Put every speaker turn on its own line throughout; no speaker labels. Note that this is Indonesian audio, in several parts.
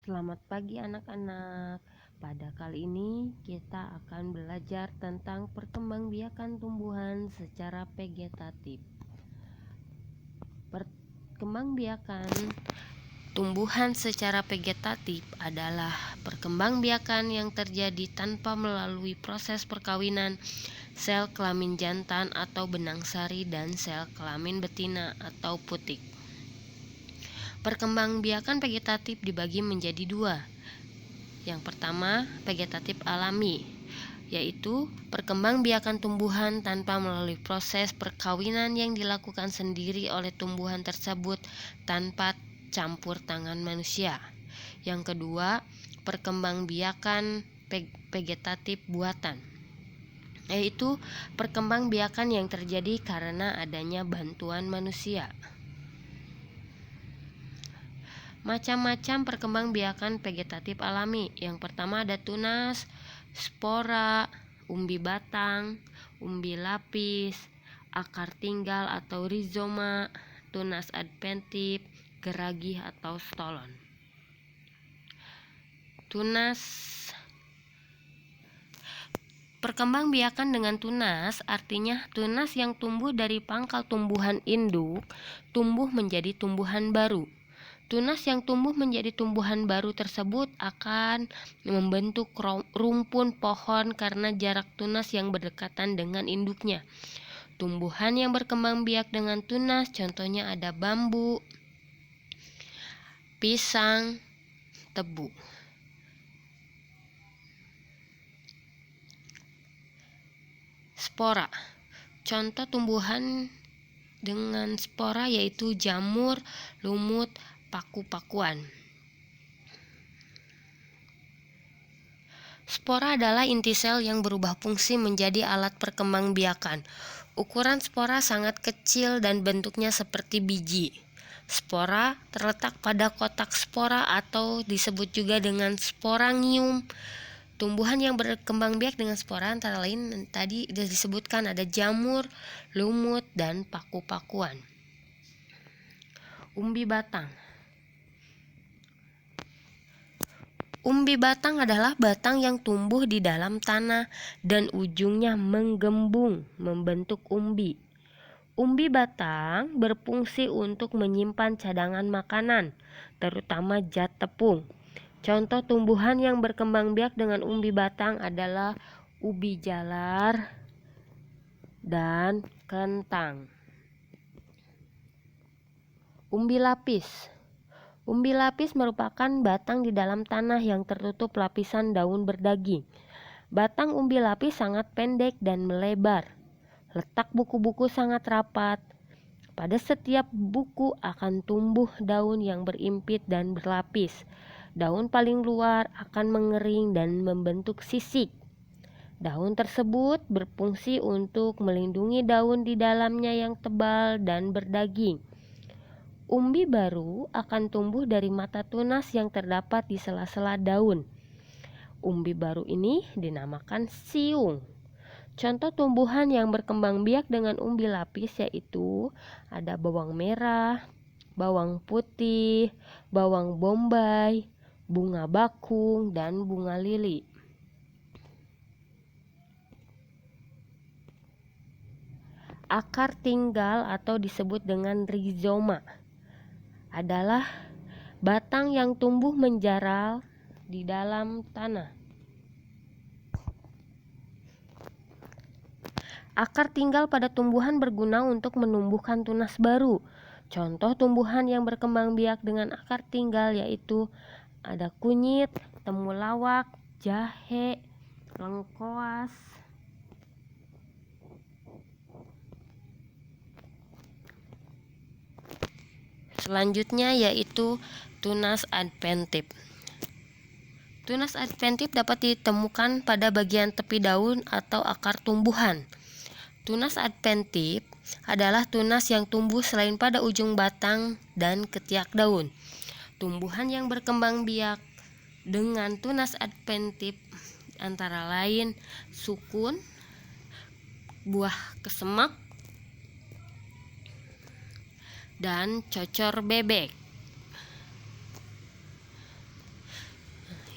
Selamat pagi anak-anak. Pada kali ini kita akan belajar tentang perkembangbiakan tumbuhan secara vegetatif. Perkembangbiakan tumbuhan secara vegetatif adalah perkembangbiakan yang terjadi tanpa melalui proses perkawinan sel kelamin jantan atau benang sari dan sel kelamin betina atau putik. Perkembangbiakan vegetatif dibagi menjadi dua. Yang pertama, vegetatif alami, yaitu perkembangbiakan tumbuhan tanpa melalui proses perkawinan yang dilakukan sendiri oleh tumbuhan tersebut tanpa campur tangan manusia. Yang kedua, perkembangbiakan vegetatif buatan, yaitu perkembangbiakan yang terjadi karena adanya bantuan manusia. Macam-macam perkembangbiakan vegetatif alami. Yang pertama ada tunas, spora, umbi batang, umbi lapis, akar tinggal atau rizoma, tunas adventif, geragih atau stolon. Tunas. Perkembangbiakan dengan tunas artinya tunas yang tumbuh dari pangkal tumbuhan induk tumbuh menjadi tumbuhan baru. Tunas yang tumbuh menjadi tumbuhan baru tersebut akan membentuk rumpun pohon karena jarak tunas yang berdekatan dengan induknya. Tumbuhan yang berkembang biak dengan tunas contohnya ada bambu, pisang, tebu. Spora. Contoh tumbuhan dengan spora yaitu jamur, lumut, paku-pakuan. Spora adalah inti sel yang berubah fungsi menjadi alat perkembangbiakan. Ukuran spora sangat kecil dan bentuknya seperti biji. Spora terletak pada kotak spora atau disebut juga dengan sporangium. Tumbuhan yang berkembang biak dengan spora antara lain tadi sudah disebutkan ada jamur, lumut, dan paku-pakuan. Umbi batang. Umbi batang adalah batang yang tumbuh di dalam tanah dan ujungnya menggembung membentuk umbi. Umbi batang berfungsi untuk menyimpan cadangan makanan, terutama zat tepung. Contoh tumbuhan yang berkembang biak dengan umbi batang adalah ubi jalar dan kentang. Umbi lapis. Umbi lapis merupakan batang di dalam tanah yang tertutup lapisan daun berdaging. Batang umbi lapis sangat pendek dan melebar. Letak buku-buku sangat rapat. Pada setiap buku akan tumbuh daun yang berimpit dan berlapis. Daun paling luar akan mengering dan membentuk sisik. Daun tersebut berfungsi untuk melindungi daun di dalamnya yang tebal dan berdaging. Umbi baru akan tumbuh dari mata tunas yang terdapat di sela-sela daun. Umbi baru ini dinamakan siung. Contoh tumbuhan yang berkembang biak dengan umbi lapis yaitu ada bawang merah, bawang putih, bawang bombay, bunga bakung, dan bunga lili. Akar tinggal atau disebut dengan rizoma adalah batang yang tumbuh menjalar di dalam tanah. Akar tinggal pada tumbuhan berguna untuk menumbuhkan tunas baru. Contoh tumbuhan yang berkembang biak dengan akar tinggal yaitu ada kunyit, temulawak, jahe, lengkoas. Selanjutnya yaitu tunas adventif. Tunas adventif dapat ditemukan pada bagian tepi daun atau akar tumbuhan. Tunas adventif adalah tunas yang tumbuh selain pada ujung batang dan ketiak daun. Tumbuhan yang berkembang biak dengan tunas adventif antara lain sukun, buah kesemak, dan cocor bebek.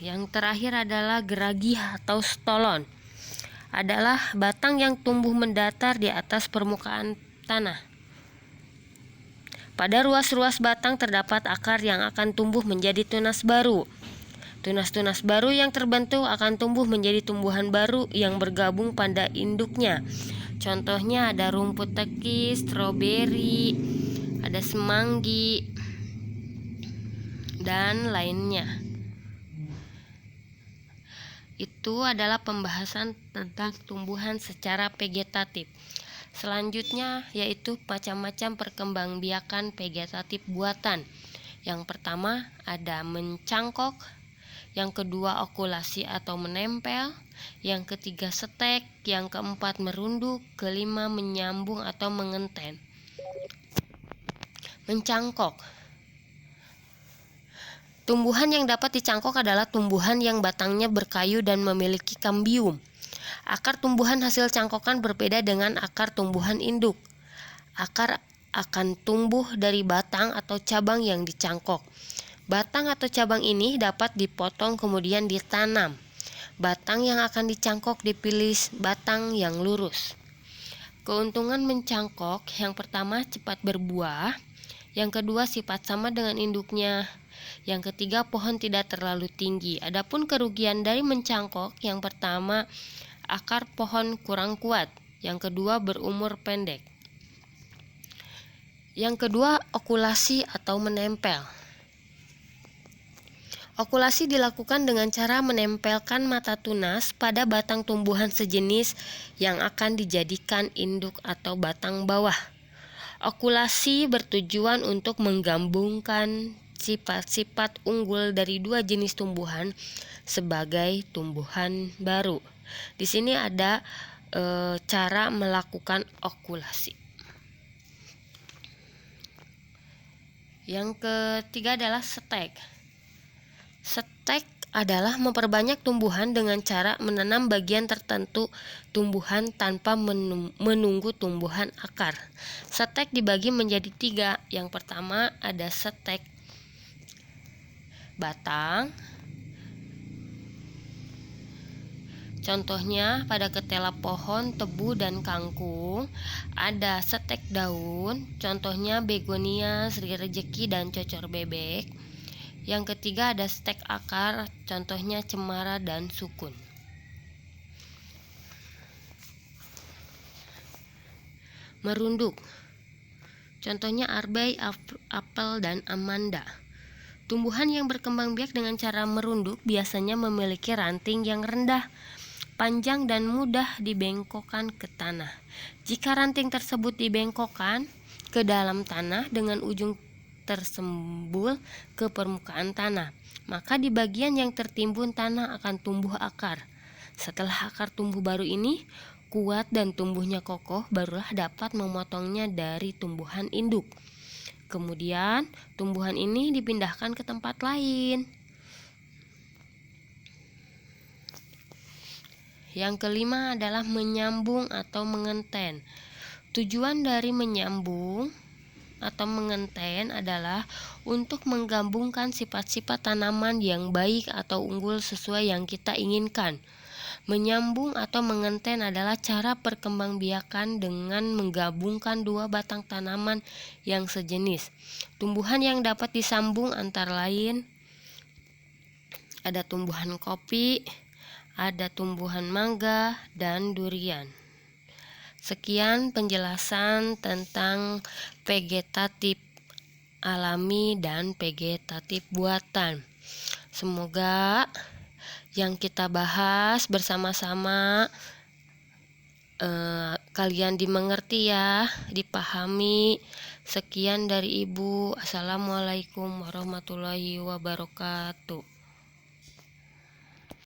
Yang terakhir adalah geragi atau stolon. Adalah batang yang tumbuh mendatar di atas permukaan tanah. Pada ruas-ruas batang terdapat akar yang akan tumbuh menjadi tunas baru. Tunas-tunas baru yang terbentuk akan tumbuh menjadi tumbuhan baru yang bergabung pada induknya. Contohnya ada rumput tekis, stroberi, ada semanggi, dan lainnya. Itu adalah pembahasan tentang tumbuhan secara vegetatif. Selanjutnya yaitu macam-macam perkembangbiakan vegetatif buatan. Yang pertama ada mencangkok, yang kedua okulasi atau menempel, yang ketiga setek, yang keempat merunduk, kelima menyambung atau mengenten. Mencangkok. Tumbuhan yang dapat dicangkok adalah tumbuhan yang batangnya berkayu dan memiliki kambium. Akar tumbuhan hasil cangkokan berbeda dengan akar tumbuhan induk. Akar akan tumbuh dari batang atau cabang yang dicangkok. Batang atau cabang ini dapat dipotong kemudian ditanam. Batang yang akan dicangkok dipilih batang yang lurus. Keuntungan mencangkok, yang pertama cepat berbuah, yang kedua sifat sama dengan induknya, yang ketiga pohon tidak terlalu tinggi. Adapun kerugian dari mencangkok, yang pertama akar pohon kurang kuat, yang kedua berumur pendek. Yang kedua okulasi atau menempel. Okulasi dilakukan dengan cara menempelkan mata tunas pada batang tumbuhan sejenis yang akan dijadikan induk atau batang bawah. Okulasi bertujuan untuk menggabungkan sifat-sifat unggul dari dua jenis tumbuhan sebagai tumbuhan baru. Di sini ada cara melakukan okulasi. Yang ketiga adalah setek. Setek adalah memperbanyak tumbuhan dengan cara menanam bagian tertentu tumbuhan tanpa menunggu tumbuhan akar. Setek dibagi menjadi 3. Yang pertama ada setek batang. Contohnya pada ketela pohon, tebu, dan kangkung. Ada setek daun, contohnya begonia, sri rejeki, dan cocor bebek. Yang ketiga ada setek akar, contohnya cemara dan sukun. Merunduk, contohnya arbei, apel, dan amanda. Tumbuhan yang berkembang biak dengan cara merunduk biasanya memiliki ranting yang rendah, panjang, dan mudah dibengkokkan ke tanah. Jika ranting tersebut dibengkokkan ke dalam tanah dengan ujung tersembul ke permukaan tanah, maka di bagian yang tertimbun tanah akan tumbuh akar. Setelah akar tumbuh baru ini kuat dan tumbuhnya kokoh, barulah dapat memotongnya dari tumbuhan induk. Kemudian tumbuhan ini dipindahkan ke tempat lain. Yang kelima adalah menyambung atau mengenten. Tujuan dari menyambung atau mengenten adalah untuk menggabungkan sifat-sifat tanaman yang baik atau unggul sesuai yang kita inginkan. Menyambung atau mengenten adalah cara perkembangbiakan dengan menggabungkan dua batang tanaman yang sejenis. Tumbuhan yang dapat disambung antara lain ada tumbuhan kopi, ada tumbuhan mangga, dan durian. Sekian penjelasan tentang vegetatif alami dan vegetatif buatan. Semoga yang kita bahas bersama-sama kalian dimengerti ya, dipahami. Sekian dari Ibu. Assalamualaikum warahmatullahi wabarakatuh.